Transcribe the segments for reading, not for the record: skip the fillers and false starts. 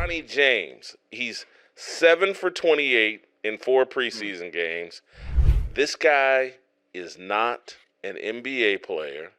Bronny James. He's 7 for 28 in 4 preseason games. This guy is not an NBA player.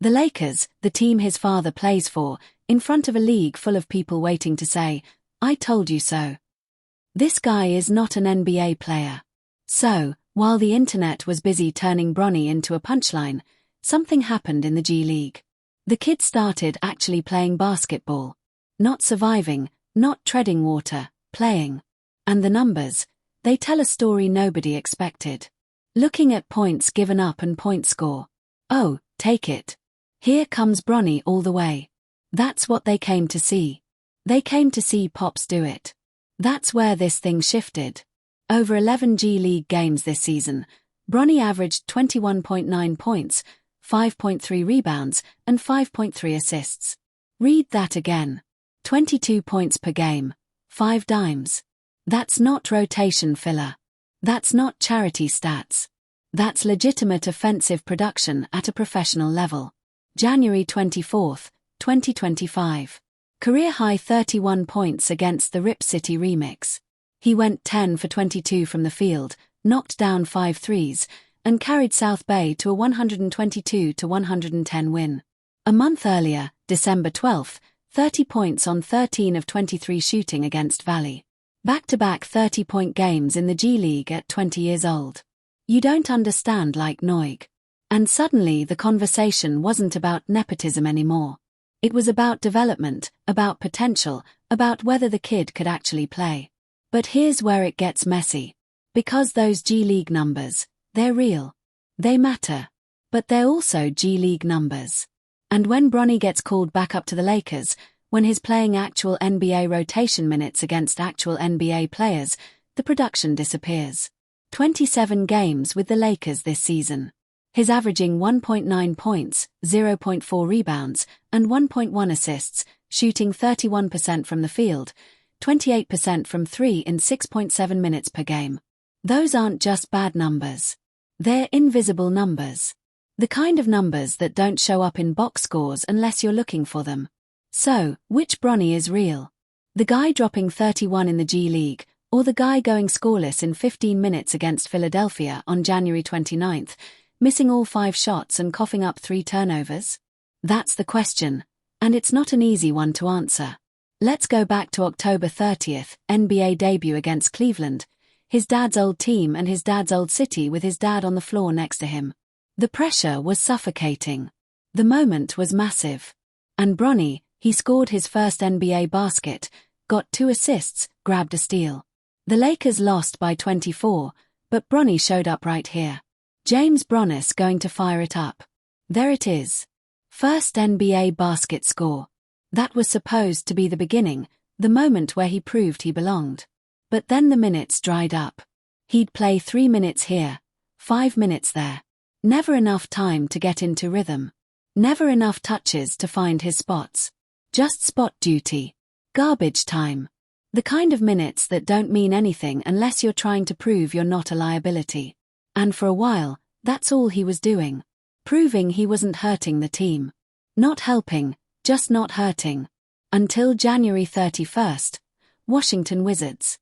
The Lakers, the team his father plays for, in front of a league full of people waiting to say, "I told you so." This guy is not an NBA player. So, while the internet was busy turning Bronny into a punchline, something happened in the G League. The kid started actually playing basketball. Not surviving, not treading water, playing. And the numbers, they tell a story nobody expected. Looking at points given up and point score. Oh, take it. Here comes Bronny all the way. That's what they came to see. They came to see Pops do it. That's where this thing shifted. Over 11 G League games this season, Bronny averaged 21.9 points, 5.3 rebounds, and 5.3 assists. Read that again. 22 points per game, 5 dimes. That's not rotation filler. That's not charity stats. That's legitimate offensive production at a professional level. January 24, 2025. Career-high 31 points against the Rip City Remix. He went 10 for 22 from the field, knocked down 5 threes, and carried South Bay to a 122-110 win. A month earlier, December 12, 30 points on 13 of 23 shooting against Valley. Back-to-back 30-point games in the G League at 20 years old. You don't understand like Noig. And suddenly the conversation wasn't about nepotism anymore. It was about development, about potential, about whether the kid could actually play. But here's where it gets messy. Because those G League numbers, they're real. They matter. But they're also G League numbers. And when Bronny gets called back up to the Lakers, when he's playing actual NBA rotation minutes against actual NBA players, the production disappears. 27 games with the Lakers this season. He's averaging 1.9 points, 0.4 rebounds, and 1.1 assists, shooting 31% from the field, 28% from 3 in 6.7 minutes per game. Those aren't just bad numbers. They're invisible numbers. The kind of numbers that don't show up in box scores unless you're looking for them. So, which Bronny is real? The guy dropping 31 in the G League, or the guy going scoreless in 15 minutes against Philadelphia on January 29th, missing all 5 shots and coughing up 3 turnovers? That's the question, and it's not an easy one to answer. Let's go back to October 30th, NBA debut against Cleveland, his dad's old team and his dad's old city with his dad on the floor next to him. The pressure was suffocating. The moment was massive. And Bronny, he scored his first NBA basket, got 2 assists, grabbed a steal. The Lakers lost by 24, but Bronny showed up right here. James Bronnis going to fire it up. There it is. First NBA basket score. That was supposed to be the beginning, the moment where he proved he belonged. But then the minutes dried up. He'd play 3 minutes here, 5 minutes there. Never enough time to get into rhythm. Never enough touches to find his spots. Just spot duty. Garbage time. The kind of minutes that don't mean anything unless you're trying to prove you're not a liability. And for a while, that's all he was doing. Proving he wasn't hurting the team. Not helping, just not hurting. Until January 31st. Washington Wizards.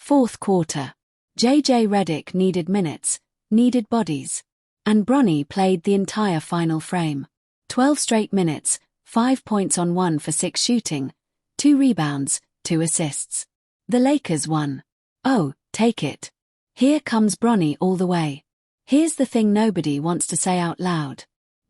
4th quarter. JJ Redick needed minutes, needed bodies. And Bronny played the entire final frame. 12 straight minutes, 5 points on 1 for 6 shooting, 2 rebounds, 2 assists. The Lakers won. Oh, take it. Here comes Bronny all the way. Here's the thing nobody wants to say out loud.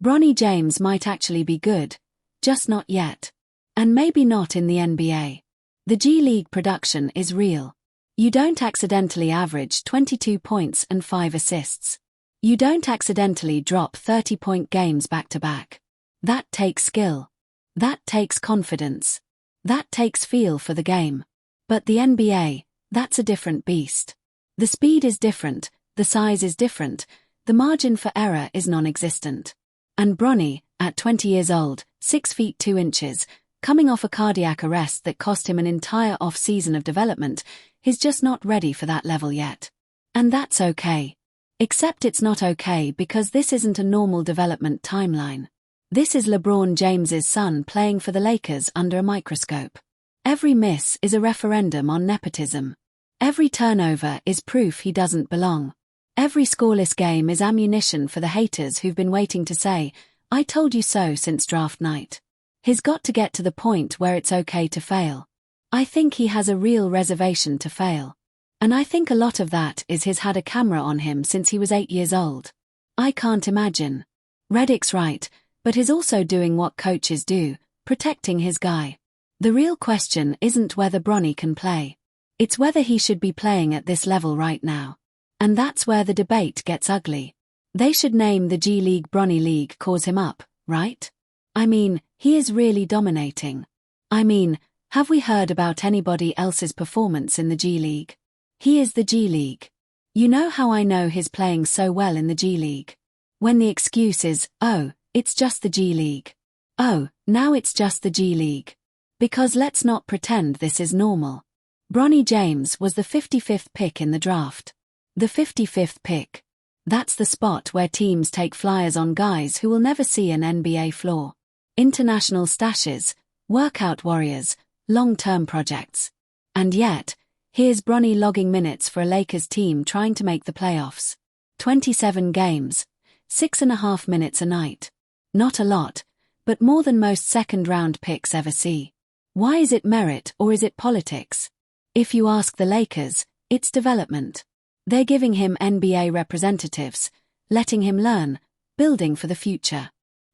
Bronny James might actually be good, just not yet. And maybe not in the NBA. The G League production is real. You don't accidentally average 22 points and 5 assists. You don't accidentally drop 30-point games back-to-back. That takes skill. That takes confidence. That takes feel for the game. But the NBA, that's a different beast. The speed is different, the size is different, the margin for error is non-existent. And Bronny, at 20 years old, 6 feet 2 inches, coming off a cardiac arrest that cost him an entire off-season of development, he's just not ready for that level yet. And that's okay. Except it's not okay because this isn't a normal development timeline. This is LeBron James's son playing for the Lakers under a microscope. Every miss is a referendum on nepotism. Every turnover is proof he doesn't belong. Every scoreless game is ammunition for the haters who've been waiting to say, "I told you so," since draft night. He's got to get to the point where it's okay to fail. I think he has a real reservation to fail. And I think a lot of that is he's had a camera on him since he was 8 years old. I can't imagine. Reddick's right, but he's also doing what coaches do, protecting his guy. The real question isn't whether Bronny can play. It's whether he should be playing at this level right now. And that's where the debate gets ugly. They should name the G League Bronny League, cause him up, right? I mean, he is really dominating. I mean, have we heard about anybody else's performance in the G League? He is the G League. You know how I know he's playing so well in the G League? When the excuse is, "Oh, it's just the G League. Oh, now it's just the G League." Because let's not pretend this is normal. Bronny James was the 55th pick in the draft. The 55th pick. That's the spot where teams take flyers on guys who will never see an NBA floor. International stashes, workout warriors, long-term projects. And yet, here's Bronny logging minutes for a Lakers team trying to make the playoffs. 27 games, 6.5 minutes a night. Not a lot, but more than most second-round picks ever see. Why is it merit or is it politics? If you ask the Lakers, it's development. They're giving him NBA representatives, letting him learn, building for the future.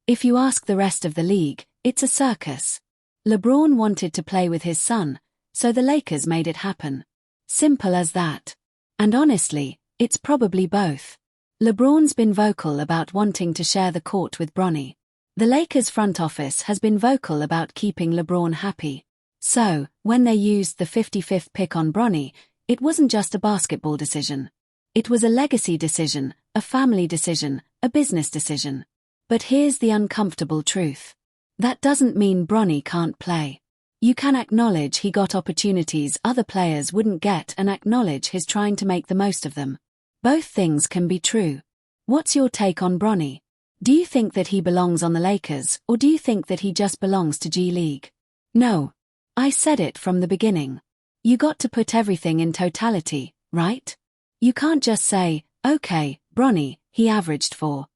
If you ask the rest of the league, it's a circus. LeBron wanted to play with his son, so the Lakers made it happen. Simple as that. And honestly, it's probably both. LeBron's been vocal about wanting to share the court with Bronny. The Lakers front office has been vocal about keeping LeBron happy. So, when they used the 55th pick on Bronny, it wasn't just a basketball decision. It was a legacy decision, a family decision, a business decision. But here's the uncomfortable truth. That doesn't mean Bronny can't play. You can acknowledge he got opportunities other players wouldn't get and acknowledge he's trying to make the most of them. Both things can be true. What's your take on Bronny? Do you think that he belongs on the Lakers, or do you think that he just belongs to G League? No. I said it from the beginning. You got to put everything in totality, right? You can't just say, "Okay, Bronny, he averaged 4.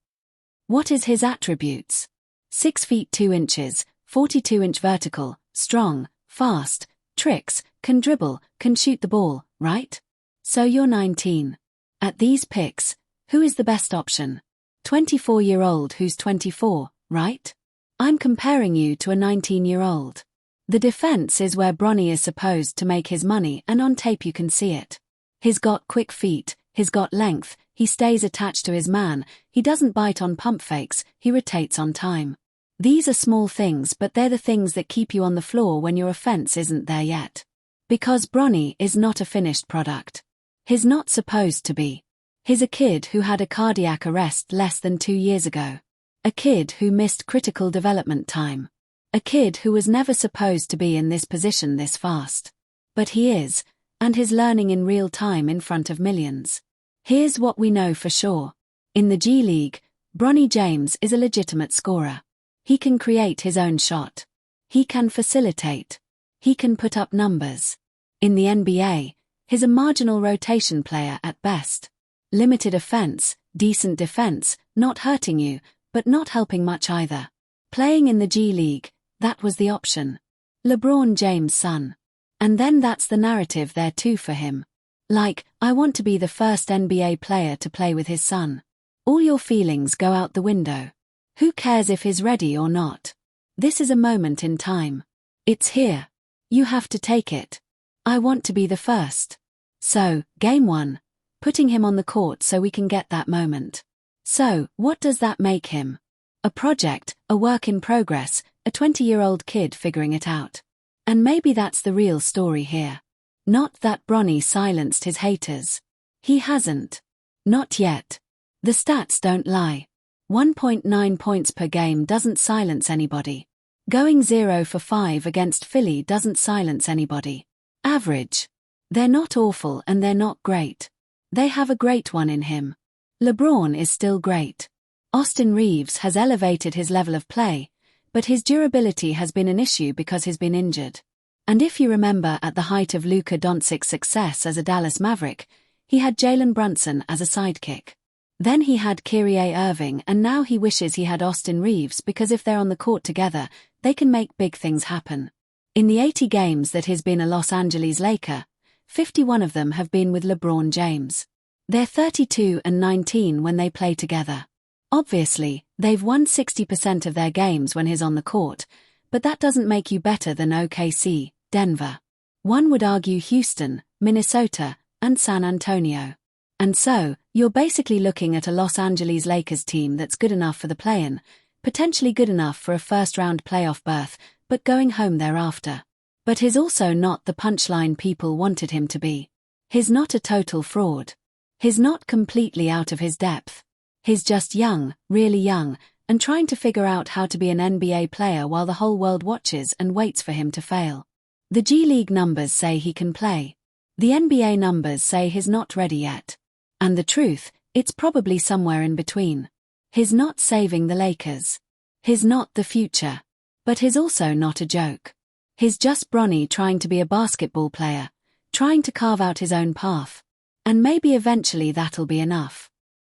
What is his attributes? 6 feet 2 inches, 42-inch vertical, strong, fast, tricks, can dribble, can shoot the ball, right? So you're 19. At these picks, who is the best option? 24-year-old who's 24, right? I'm comparing you to a 19-year-old. The defense is where Bronny is supposed to make his money, and on tape you can see it. He's got quick feet, he's got length, he stays attached to his man, he doesn't bite on pump fakes, he rotates on time. These are small things, but they're the things that keep you on the floor when your offense isn't there yet. Because Bronny is not a finished product. He's not supposed to be. He's a kid who had a cardiac arrest less than 2 years ago. A kid who missed critical development time. A kid who was never supposed to be in this position this fast. But he is, and he's learning in real time in front of millions. Here's what we know for sure. In the G League, Bronny James is a legitimate scorer. He can create his own shot. He can facilitate. He can put up numbers. In the NBA, he's a marginal rotation player at best. Limited offense, decent defense, not hurting you, but not helping much either. Playing in the G League, that was the option. LeBron James' son. And then that's the narrative there too for him. Like, I want to be the first NBA player to play with his son. All your feelings go out the window. Who cares if he's ready or not? This is a moment in time. It's here. You have to take it. I want to be the first. So, game 1. Putting him on the court so we can get that moment. So, what does that make him? A project, a work in progress, a 20-year-old kid figuring it out. And maybe that's the real story here. Not that Bronny silenced his haters. He hasn't. Not yet. The stats don't lie. 1.9 points per game doesn't silence anybody. Going 0 for 5 against Philly doesn't silence anybody. Average. They're not awful and they're not great. They have a great one in him. LeBron is still great. Austin Reeves has elevated his level of play, but his durability has been an issue because he's been injured. And if you remember, at the height of Luka Doncic's success as a Dallas Maverick, he had Jalen Brunson as a sidekick. Then he had Kyrie Irving, and now he wishes he had Austin Reeves, because if they're on the court together, they can make big things happen. In the 80 games that he's been a Los Angeles Laker, 51 of them have been with LeBron James. They're 32 and 19 when they play together. Obviously, they've won 60% of their games when he's on the court, but that doesn't make you better than OKC, Denver. One would argue Houston, Minnesota, and San Antonio. And so, you're basically looking at a Los Angeles Lakers team that's good enough for the play-in, potentially good enough for a first-round playoff berth, but going home thereafter. But he's also not the punchline people wanted him to be. He's not a total fraud. He's not completely out of his depth. He's just young, really young, and trying to figure out how to be an NBA player while the whole world watches and waits for him to fail. The G League numbers say he can play. The NBA numbers say he's not ready yet. And the truth, it's probably somewhere in between. He's not saving the Lakers. He's not the future. But he's also not a joke. He's just Bronny trying to be a basketball player, trying to carve out his own path. And maybe eventually that'll be enough.